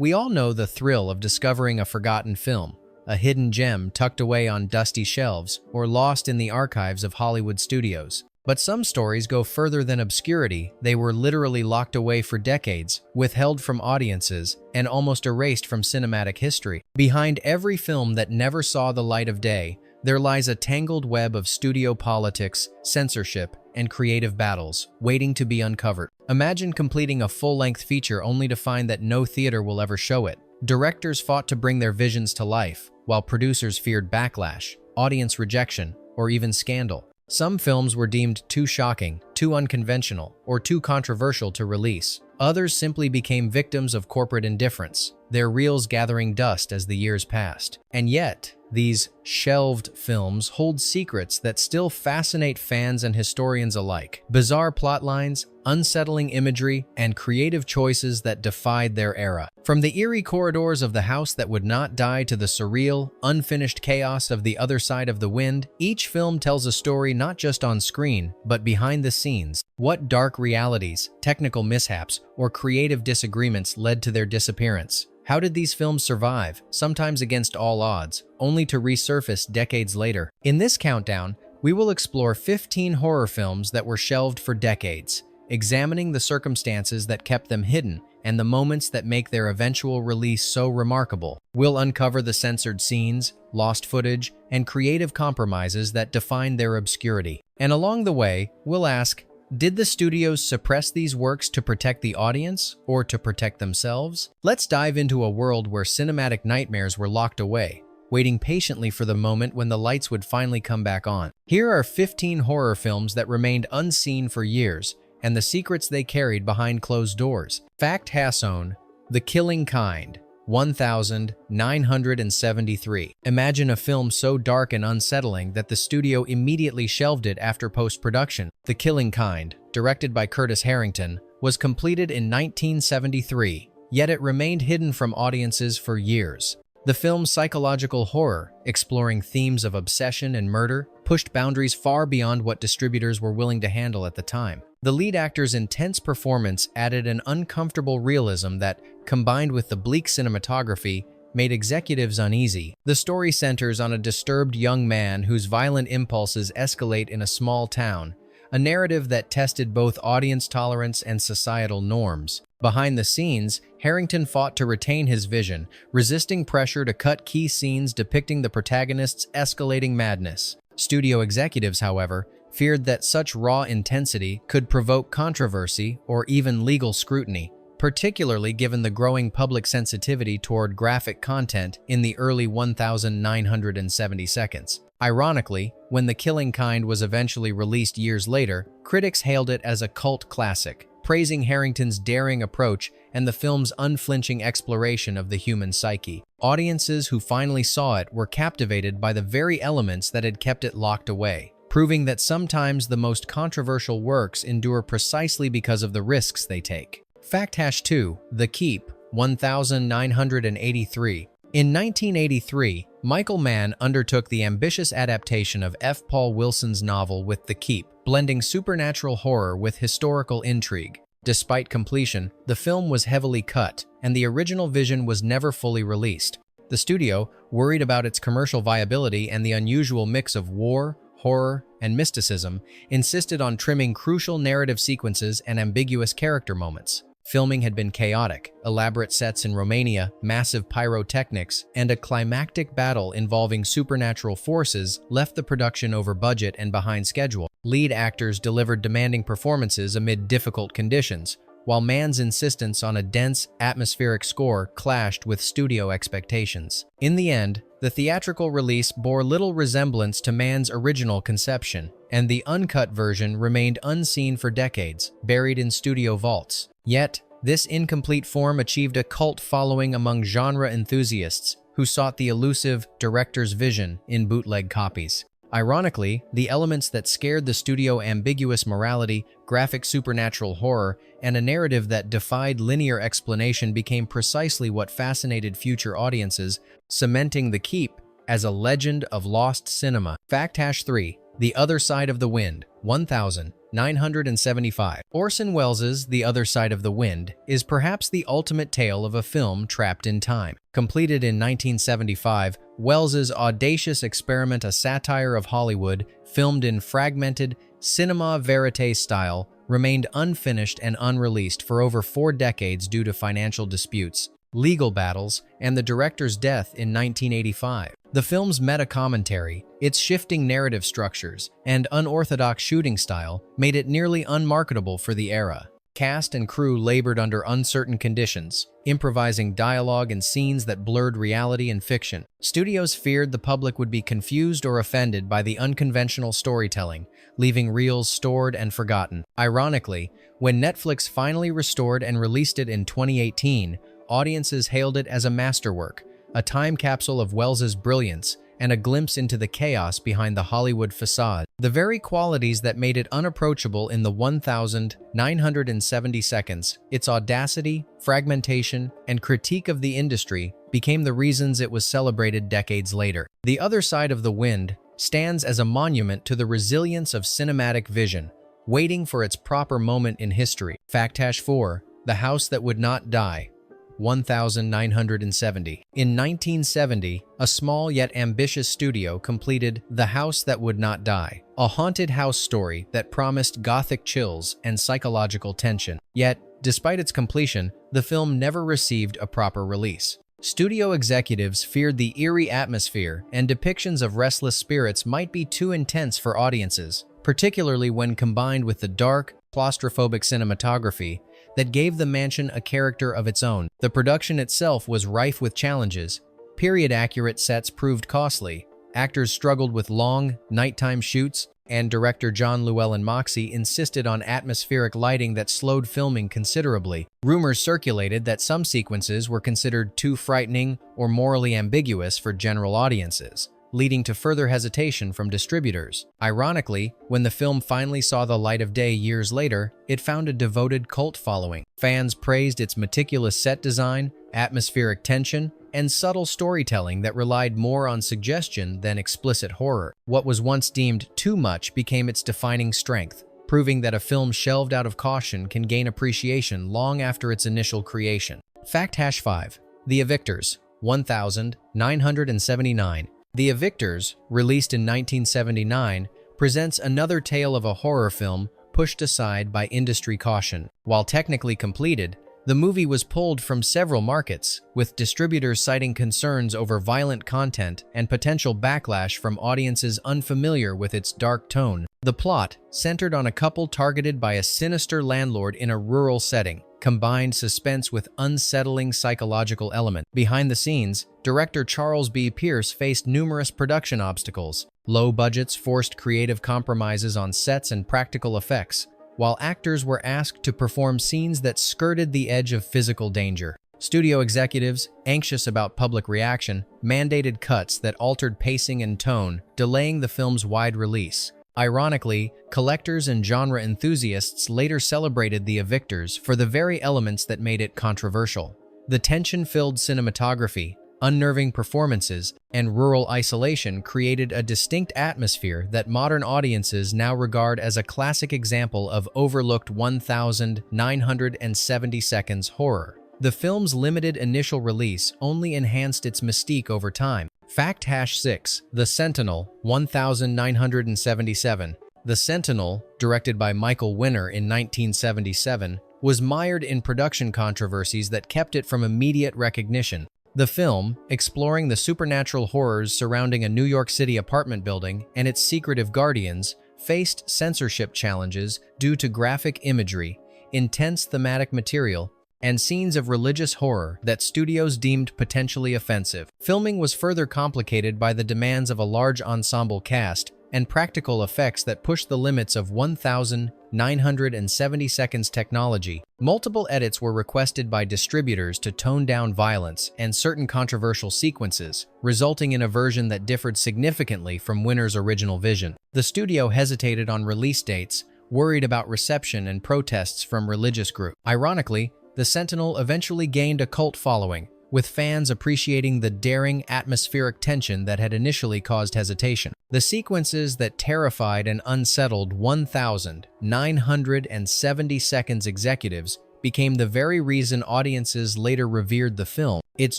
We all know the thrill of discovering a forgotten film, a hidden gem tucked away on dusty shelves or lost in the archives of Hollywood studios. But some stories go further than obscurity. They were literally locked away for decades, withheld from audiences, and almost erased from cinematic history. Behind every film that never saw the light of day, there lies a tangled web of studio politics, censorship, and creative battles, waiting to be uncovered. Imagine completing a full-length feature only to find that no theater will ever show it. Directors fought to bring their visions to life, while producers feared backlash, audience rejection, or even scandal. Some films were deemed too shocking, too unconventional, or too controversial to release. Others simply became victims of corporate indifference, their reels gathering dust as the years passed. And yet, these shelved films hold secrets that still fascinate fans and historians alike. Bizarre plotlines, unsettling imagery, and creative choices that defied their era. From the eerie corridors of the house that would not die to the surreal, unfinished chaos of The Other Side of the Wind, each film tells a story not just on screen, but behind the scenes. What dark realities, technical mishaps, or creative disagreements led to their disappearance? How did these films survive, sometimes against all odds, only to resurface decades later? In this countdown, we will explore 15 horror films that were shelved for decades, examining the circumstances that kept them hidden and the moments that make their eventual release so remarkable. We'll uncover the censored scenes, lost footage, and creative compromises that define their obscurity. And along the way, we'll ask, did the studios suppress these works to protect the audience or to protect themselves? Let's dive into a world where cinematic nightmares were locked away, waiting patiently for the moment when the lights would finally come back on. Here are 15 horror films that remained unseen for years, and the secrets they carried behind closed doors. Fact Hasson, The Killing Kind, 1973. Imagine a film so dark and unsettling that the studio immediately shelved it after post-production. The Killing Kind, directed by Curtis Harrington, was completed in 1973, yet it remained hidden from audiences for years. The film's psychological horror, exploring themes of obsession and murder, pushed boundaries far beyond what distributors were willing to handle at the time. The lead actor's intense performance added an uncomfortable realism that, combined with the bleak cinematography, made executives uneasy. The story centers on a disturbed young man whose violent impulses escalate in a small town, a narrative that tested both audience tolerance and societal norms. Behind the scenes, Harrington fought to retain his vision, resisting pressure to cut key scenes depicting the protagonist's escalating madness. Studio executives, however, feared that such raw intensity could provoke controversy or even legal scrutiny, particularly given the growing public sensitivity toward graphic content in the early 1970 seconds. Ironically, when The Killing Kind was eventually released years later, critics hailed it as a cult classic, praising Harrington's daring approach and the film's unflinching exploration of the human psyche. Audiences who finally saw it were captivated by the very elements that had kept it locked away, proving that sometimes the most controversial works endure precisely because of the risks they take. Fact Hash 2, The Keep, 1983. In 1983, Michael Mann undertook the ambitious adaptation of F. Paul Wilson's novel with The Keep, blending supernatural horror with historical intrigue. Despite completion, the film was heavily cut, and the original vision was never fully released. The studio, worried about its commercial viability and the unusual mix of war, horror, and mysticism, insisted on trimming crucial narrative sequences and ambiguous character moments. Filming had been chaotic, elaborate sets in Romania, massive pyrotechnics, and a climactic battle involving supernatural forces left the production over budget and behind schedule. Lead actors delivered demanding performances amid difficult conditions, while Mann's insistence on a dense, atmospheric score clashed with studio expectations. In the end, the theatrical release bore little resemblance to Mann's original conception, and the uncut version remained unseen for decades, buried in studio vaults. Yet, this incomplete form achieved a cult following among genre enthusiasts who sought the elusive director's vision in bootleg copies. Ironically, the elements that scared the studio, ambiguous morality, graphic supernatural horror, and a narrative that defied linear explanation, became precisely what fascinated future audiences, cementing The Keep as a legend of lost cinema. Fact Hash 3, The Other Side of the Wind, 1980. 975. Orson Welles' The Other Side of the Wind is perhaps the ultimate tale of a film trapped in time. Completed in 1975, Welles' audacious experiment, a satire of Hollywood, filmed in fragmented cinema verite style, remained unfinished and unreleased for over 4 decades due to financial disputes, legal battles, and the director's death in 1985. The film's meta-commentary, its shifting narrative structures, and unorthodox shooting style made it nearly unmarketable for the era. Cast and crew labored under uncertain conditions, improvising dialogue and scenes that blurred reality and fiction. Studios feared the public would be confused or offended by the unconventional storytelling, leaving reels stored and forgotten. Ironically, when Netflix finally restored and released it in 2018, audiences hailed it as a masterwork, a time capsule of Welles' brilliance, and a glimpse into the chaos behind the Hollywood facade. The very qualities that made it unapproachable in the 1,970 seconds, its audacity, fragmentation, and critique of the industry, became the reasons it was celebrated decades later. The Other Side of the Wind stands as a monument to the resilience of cinematic vision, waiting for its proper moment in history. Fact-4, The House That Would Not Die, 1970. In 1970, a small yet ambitious studio completed The House That Would Not Die, a haunted house story that promised gothic chills and psychological tension. Yet, despite its completion, the film never received a proper release. Studio executives feared the eerie atmosphere and depictions of restless spirits might be too intense for audiences, particularly when combined with the dark, claustrophobic cinematography that gave the mansion a character of its own. The production itself was rife with challenges. Period-accurate sets proved costly, actors struggled with long, nighttime shoots, and director John Llewellyn Moxey insisted on atmospheric lighting that slowed filming considerably. Rumors circulated that some sequences were considered too frightening or morally ambiguous for general audiences, leading to further hesitation from distributors. Ironically, when the film finally saw the light of day years later, it found a devoted cult following. Fans praised its meticulous set design, atmospheric tension, and subtle storytelling that relied more on suggestion than explicit horror. What was once deemed too much became its defining strength, proving that a film shelved out of caution can gain appreciation long after its initial creation. Fact-5, The Evictors, 1979. The Evictors, released in 1979, presents another tale of a horror film pushed aside by industry caution. While technically completed, the movie was pulled from several markets, with distributors citing concerns over violent content and potential backlash from audiences unfamiliar with its dark tone. The plot, centered on a couple targeted by a sinister landlord in a rural setting, combined suspense with unsettling psychological element. Behind the scenes, director Charles B. Pierce faced numerous production obstacles. Low budgets forced creative compromises on sets and practical effects, while actors were asked to perform scenes that skirted the edge of physical danger. Studio executives, anxious about public reaction, mandated cuts that altered pacing and tone, delaying the film's wide release. Ironically, collectors and genre enthusiasts later celebrated The Evictors for the very elements that made it controversial. The tension-filled cinematography, unnerving performances, and rural isolation created a distinct atmosphere that modern audiences now regard as a classic example of overlooked 1,970 seconds horror. The film's limited initial release only enhanced its mystique over time. Fact-6, The Sentinel, 1977. The Sentinel, directed by Michael Winner in 1977, was mired in production controversies that kept it from immediate recognition. The film, exploring the supernatural horrors surrounding a New York City apartment building and its secretive guardians, faced censorship challenges due to graphic imagery, intense thematic material, and scenes of religious horror that studios deemed potentially offensive. Filming was further complicated by the demands of a large ensemble cast and practical effects that pushed the limits of 1,970 seconds technology. Multiple edits were requested by distributors to tone down violence and certain controversial sequences, resulting in a version that differed significantly from Winner's original vision. The studio hesitated on release dates, worried about reception and protests from religious groups. Ironically, The Sentinel eventually gained a cult following, with fans appreciating the daring atmospheric tension that had initially caused hesitation. The sequences that terrified and unsettled 1,970 seconds executives became the very reason audiences later revered the film. Its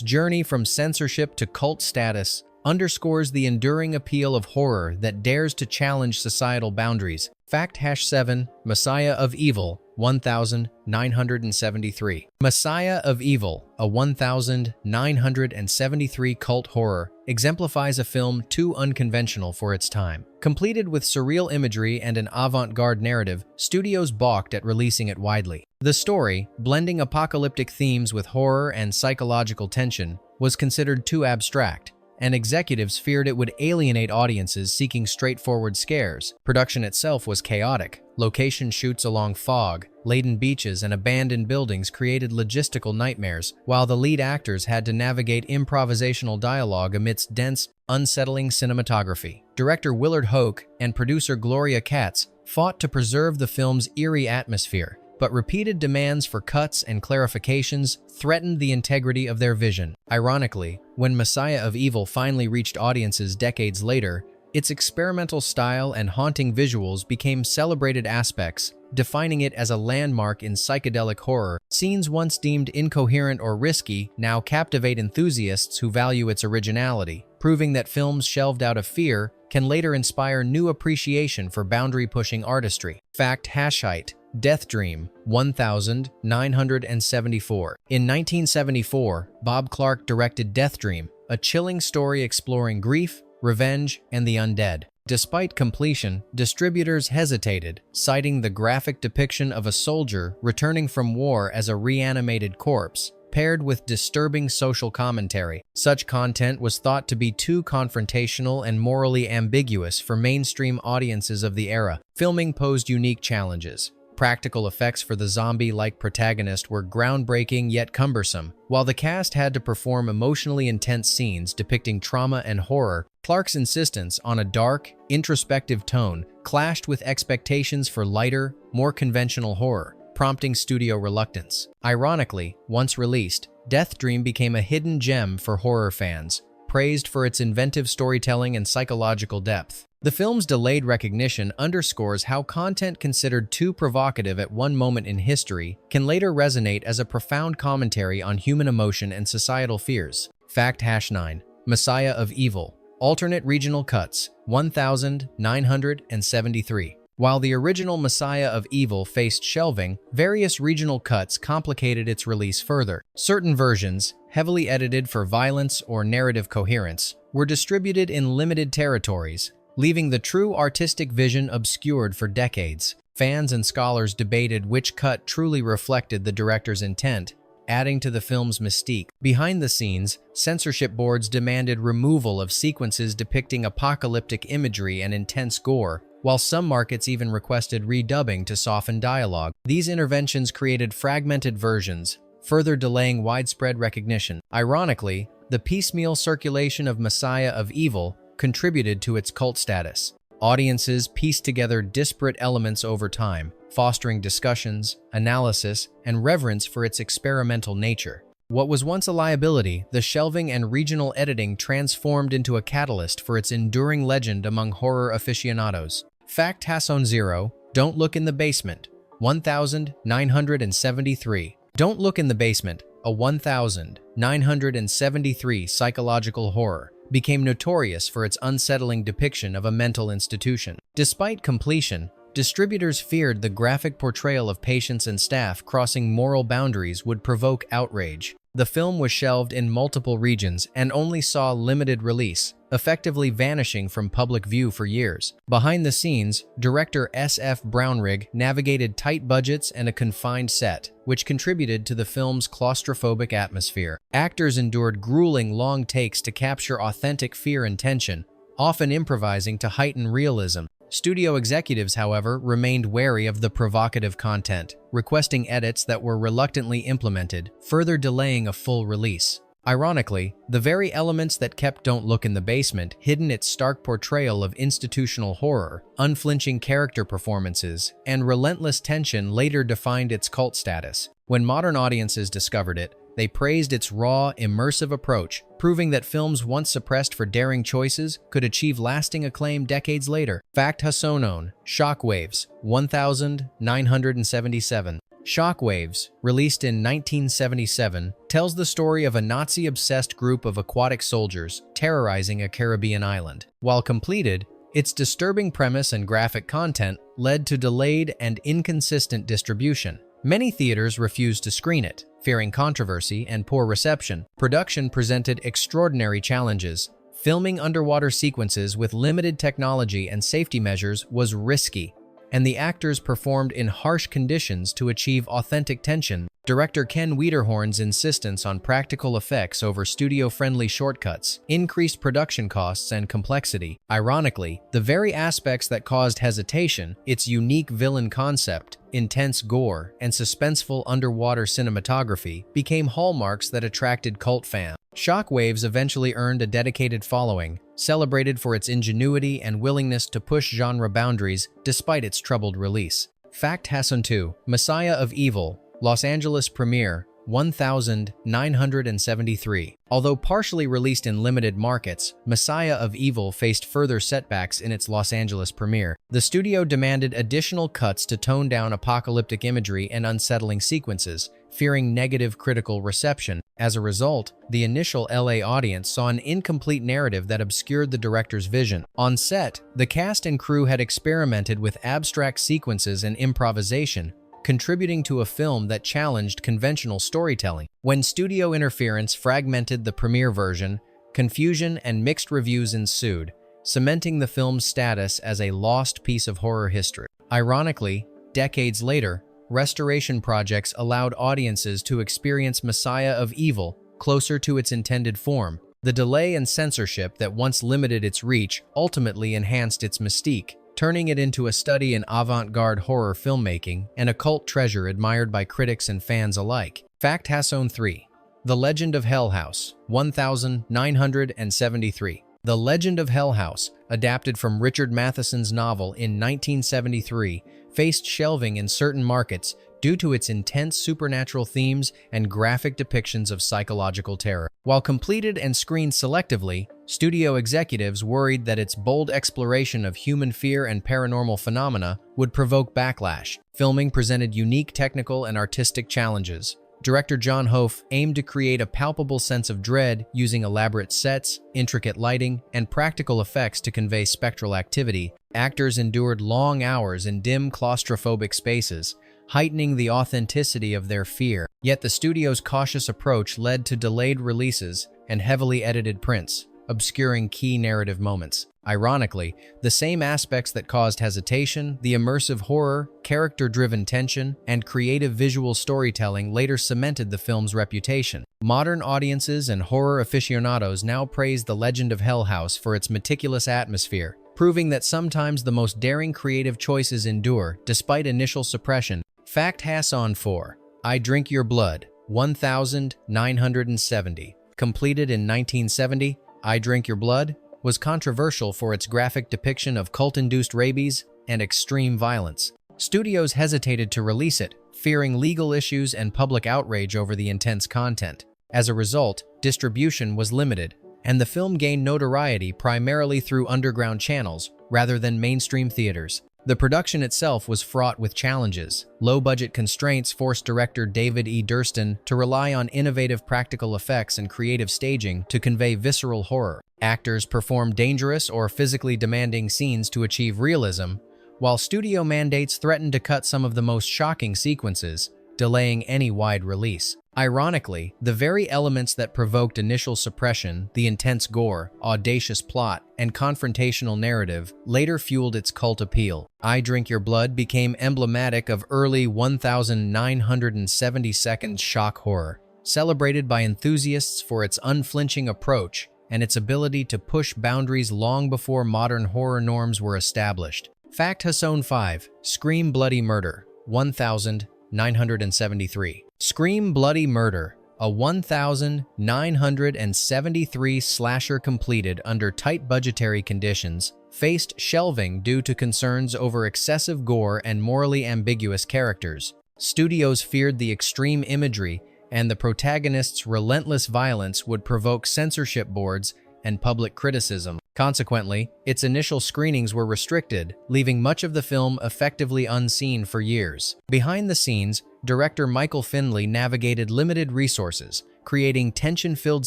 journey from censorship to cult status underscores the enduring appeal of horror that dares to challenge societal boundaries. Fact #7 Messiah of Evil 1973. Messiah of Evil, a 1973 cult horror, exemplifies a film too unconventional for its time. Completed with surreal imagery and an avant-garde narrative, studios balked at releasing it widely. The story, blending apocalyptic themes with horror and psychological tension, was considered too abstract, and executives feared it would alienate audiences seeking straightforward scares. Production itself was chaotic. Location shoots along fog-laden beaches and abandoned buildings created logistical nightmares, while the lead actors had to navigate improvisational dialogue amidst dense, unsettling cinematography. Director Willard Hoke and producer Gloria Katz fought to preserve the film's eerie atmosphere, but repeated demands for cuts and clarifications threatened the integrity of their vision. Ironically, when Messiah of Evil finally reached audiences decades later, its experimental style and haunting visuals became celebrated aspects, defining it as a landmark in psychedelic horror. Scenes once deemed incoherent or risky now captivate enthusiasts who value its originality, proving that films shelved out of fear can later inspire new appreciation for boundary-pushing artistry. Fact #8 Death Dream 1974. In 1974, Bob Clark directed Death Dream, a chilling story exploring grief, revenge, and the undead. Despite completion, distributors hesitated, citing the graphic depiction of a soldier returning from war as a reanimated corpse, paired with disturbing social commentary. Such content was thought to be too confrontational and morally ambiguous for mainstream audiences of the era. Filming posed unique challenges. Practical effects for the zombie-like protagonist were groundbreaking yet cumbersome. While the cast had to perform emotionally intense scenes depicting trauma and horror, Clark's insistence on a dark, introspective tone clashed with expectations for lighter, more conventional horror, prompting studio reluctance. Ironically, once released, Death Dream became a hidden gem for horror fans, praised for its inventive storytelling and psychological depth. The film's delayed recognition underscores how content considered too provocative at one moment in history can later resonate as a profound commentary on human emotion and societal fears. Fact #9 Messiah of Evil, alternate regional cuts 1973. While the original Messiah of Evil faced shelving, various regional cuts complicated its release further. Certain versions, heavily edited for violence or narrative coherence, were distributed in limited territories, leaving the true artistic vision obscured for decades. Fans and scholars debated which cut truly reflected the director's intent, adding to the film's mystique. Behind the scenes, censorship boards demanded removal of sequences depicting apocalyptic imagery and intense gore, while some markets even requested redubbing to soften dialogue. These interventions created fragmented versions, further delaying widespread recognition. Ironically, the piecemeal circulation of Messiah of Evil contributed to its cult status. Audiences pieced together disparate elements over time, fostering discussions, analysis, and reverence for its experimental nature. What was once a liability, the shelving and regional editing transformed into a catalyst for its enduring legend among horror aficionados. Fact #0 Don't Look in the Basement 1973. Don't Look in the Basement, a 1973 psychological horror, became notorious for its unsettling depiction of a mental institution. Despite completion, distributors feared the graphic portrayal of patients and staff crossing moral boundaries would provoke outrage. The film was shelved in multiple regions and only saw limited release, effectively vanishing from public view for years. Behind the scenes, director S.F. Brownrigg navigated tight budgets and a confined set, which contributed to the film's claustrophobic atmosphere. Actors endured grueling long takes to capture authentic fear and tension, often improvising to heighten realism. Studio executives, however, remained wary of the provocative content, requesting edits that were reluctantly implemented, further delaying a full release. Ironically, the very elements that kept Don't Look in the Basement hidden its stark portrayal of institutional horror, unflinching character performances, and relentless tension later defined its cult status. When modern audiences discovered it, They praised its raw, immersive approach, proving that films once suppressed for daring choices could achieve lasting acclaim decades later. Fact Hasonon, Shockwaves, 1977. Shockwaves, released in 1977, tells the story of a Nazi-obsessed group of aquatic soldiers terrorizing a Caribbean island. While completed, its disturbing premise and graphic content led to delayed and inconsistent distribution. Many theaters refused to screen it, fearing controversy and poor reception. Production presented extraordinary challenges. Filming underwater sequences with limited technology and safety measures was risky, and the actors performed in harsh conditions to achieve authentic tension. Director Ken Wiederhorn's insistence on practical effects over studio-friendly shortcuts increased production costs and complexity. Ironically, the very aspects that caused hesitation, its unique villain concept, intense gore, and suspenseful underwater cinematography, became hallmarks that attracted cult fans. Shockwaves eventually earned a dedicated following, celebrated for its ingenuity and willingness to push genre boundaries despite its troubled release. Fact Hassan 2, Messiah of Evil, Los Angeles premiere, 1973. Although partially released in limited markets, Messiah of Evil faced further setbacks in its Los Angeles premiere. The studio demanded additional cuts to tone down apocalyptic imagery and unsettling sequences, fearing negative critical reception. As a result, the initial LA audience saw an incomplete narrative that obscured the director's vision. On set, the cast and crew had experimented with abstract sequences and improvisation, contributing to a film that challenged conventional storytelling. When studio interference fragmented the premiere version, confusion and mixed reviews ensued, cementing the film's status as a lost piece of horror history. Ironically, decades later, restoration projects allowed audiences to experience Messiah of Evil closer to its intended form. The delay and censorship that once limited its reach ultimately enhanced its mystique, turning it into a study in avant-garde horror filmmaking and a cult treasure admired by critics and fans alike. Fact Hasson 3, The Legend of Hell House, 1973. The Legend of Hell House, adapted from Richard Matheson's novel in 1973, faced shelving in certain markets due to its intense supernatural themes and graphic depictions of psychological terror. While completed and screened selectively, studio executives worried that its bold exploration of human fear and paranormal phenomena would provoke backlash. Filming presented unique technical and artistic challenges. Director John Hofe aimed to create a palpable sense of dread using elaborate sets, intricate lighting, and practical effects to convey spectral activity. Actors endured long hours in dim, claustrophobic spaces, heightening the authenticity of their fear. Yet the studio's cautious approach led to delayed releases and heavily edited prints, obscuring key narrative moments. Ironically, the same aspects that caused hesitation, the immersive horror, character-driven tension, and creative visual storytelling later cemented the film's reputation. Modern audiences and horror aficionados now praise The Legend of Hell House for its meticulous atmosphere, proving that sometimes the most daring creative choices endure despite initial suppression. Fact Hasson 4, I Drink Your Blood, 1970. Completed in 1970, I Drink Your Blood was controversial for its graphic depiction of cult-induced rabies and extreme violence. Studios hesitated to release it, fearing legal issues and public outrage over the intense content. As a result, distribution was limited, and the film gained notoriety primarily through underground channels rather than mainstream theaters. The production itself was fraught with challenges. Low-budget constraints forced director David E. Durston to rely on innovative practical effects and creative staging to convey visceral horror. Actors performed dangerous or physically demanding scenes to achieve realism, while studio mandates threatened to cut some of the most shocking sequences, delaying any wide release. Ironically, the very elements that provoked initial suppression, the intense gore, audacious plot, and confrontational narrative, later fueled its cult appeal. I Drink Your Blood became emblematic of early 1972 shock horror, celebrated by enthusiasts for its unflinching approach and its ability to push boundaries long before modern horror norms were established. Fact Hasson 5, Scream Bloody Murder, 1973. Scream Bloody Murder, a 1973 slasher completed under tight budgetary conditions, faced shelving due to concerns over excessive gore and morally ambiguous characters. Studios feared the extreme imagery and the protagonist's relentless violence would provoke censorship boards and public criticism. Consequently, its initial screenings were restricted, leaving much of the film effectively unseen for years. Behind the scenes, director Michael Findlay navigated limited resources, creating tension-filled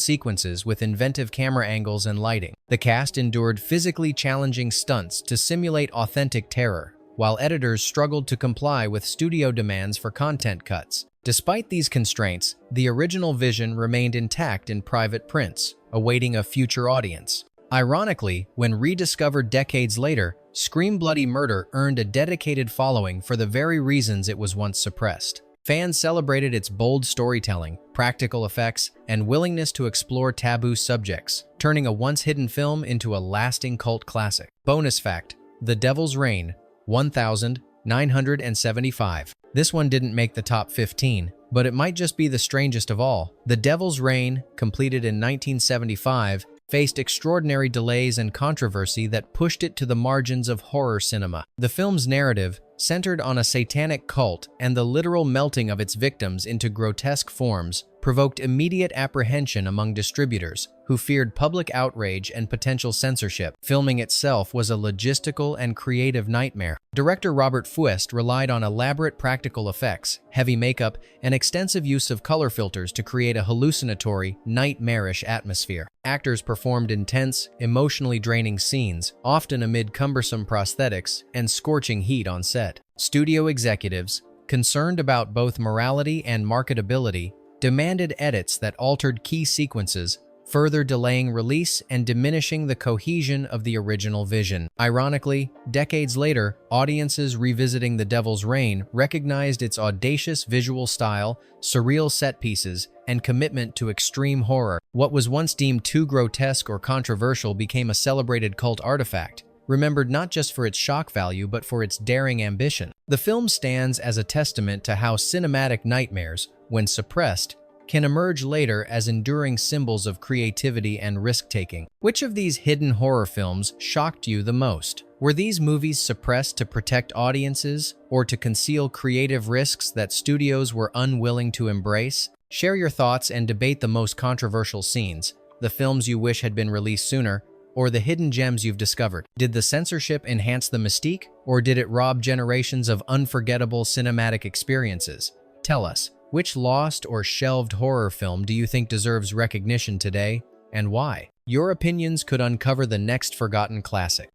sequences with inventive camera angles and lighting. The cast endured physically challenging stunts to simulate authentic terror, while editors struggled to comply with studio demands for content cuts. Despite these constraints, the original vision remained intact in private prints, awaiting a future audience. Ironically, when rediscovered decades later, Scream Bloody Murder earned a dedicated following for the very reasons it was once suppressed. Fans celebrated its bold storytelling, practical effects, and willingness to explore taboo subjects, turning a once-hidden film into a lasting cult classic. Bonus fact: The Devil's Reign, 1975. This one didn't make the top 15, but it might just be the strangest of all. The Devil's Reign, completed in 1975, faced extraordinary delays and controversy that pushed it to the margins of horror cinema. The film's narrative, centered on a satanic cult and the literal melting of its victims into grotesque forms, provoked immediate apprehension among distributors, who feared public outrage and potential censorship. Filming itself was a logistical and creative nightmare. Director Robert Fuest relied on elaborate practical effects, heavy makeup, and extensive use of color filters to create a hallucinatory, nightmarish atmosphere. Actors performed intense, emotionally draining scenes, often amid cumbersome prosthetics and scorching heat on set. Studio executives, concerned about both morality and marketability, demanded edits that altered key sequences, further delaying release and diminishing the cohesion of the original vision. Ironically, decades later, audiences revisiting The Devil's Reign recognized its audacious visual style, surreal set pieces, and commitment to extreme horror. What was once deemed too grotesque or controversial became a celebrated cult artifact, remembered not just for its shock value but for its daring ambition. The film stands as a testament to how cinematic nightmares, when suppressed, can emerge later as enduring symbols of creativity and risk-taking. Which of these hidden horror films shocked you the most? Were these movies suppressed to protect audiences or to conceal creative risks that studios were unwilling to embrace? Share your thoughts and debate the most controversial scenes, the films you wish had been released sooner, or the hidden gems you've discovered. Did the censorship enhance the mystique, or did it rob generations of unforgettable cinematic experiences? Tell us, which lost or shelved horror film do you think deserves recognition today, and why? Your opinions could uncover the next forgotten classic.